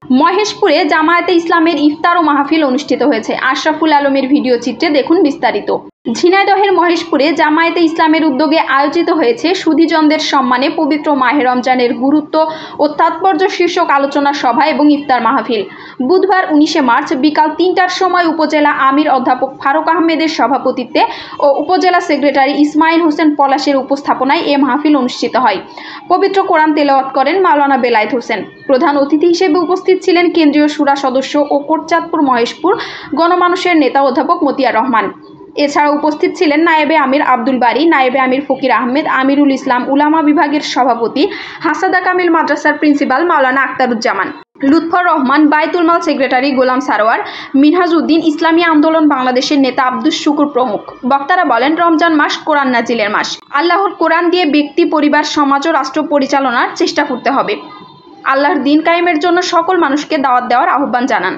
মহেশপুরে জামায়াতে ইসলামের ইফতার ও মাহফিল অনুষ্ঠিত হয়েছে। আশরাফুল আলমের ভিডিও চিত্রে দেখুন বিস্তারিত। ঝিনাইদহের মহেশপুরে জামায়াতে ইসলামের উদ্যোগে আয়োজিত হয়েছে সুধীজনদের সম্মানে পবিত্র মাহে রমজানের গুরুত্ব ও তাৎপর্য শীর্ষক আলোচনা সভা এবং ইফতার মাহফিল। বুধবার 19 মার্চ বিকাল 3টার সময় উপজেলা আমির অধ্যাপক ফারুক আহমেদের সভাপতিত্বে ও উপজেলা সেক্রেটারি ইসমাইল হোসেন পলাশের উপস্থাপনায় এ মাহফিল অনুষ্ঠিত হয়। পবিত্র কোরআন তেলাওয়াত করেন মাওলানা বেলায়েত হোসেন। প্রধান অতিথি হিসেবে উপস্থিত ছিলেন কেন্দ্রীয় শুরা সদস্য ও কোটচাঁদপুর মহেশপুর গণমানুষের নেতা অধ্যাপক মতিয়ার রহমান। এছাড়া উপস্থিত ছিলেন নায়েবে আমির আব্দুল বারী, নায়েবে আমির ফকির আহমেদ, আমিরুল ইসলাম, উলামা বিভাগের সভাপতি, হাসাদা কামিল মাদ্রাসার প্রিন্সিপাল মাওলানা আখতারুজ্জামান, লুৎফর রহমান, বাইতুল মাল সেক্রেটারি গোলাম সারোয়ার, মিনহাজ উদ্দিন, ইসলামী আন্দোলন বাংলাদেশের নেতা আব্দুস শুকুর প্রমুখ। বক্তারা বলেন, রমজান মাস কোরআন নাজিলের মাস। আল্লাহর কোরআন দিয়ে ব্যক্তি, পরিবার, সমাজ ও রাষ্ট্র পরিচালনার চেষ্টা করতে হবে। আল্লাহর দ্বীন কায়েমের জন্য সকল মানুষকে দাওয়াত দেওয়ার আহ্বান জানান।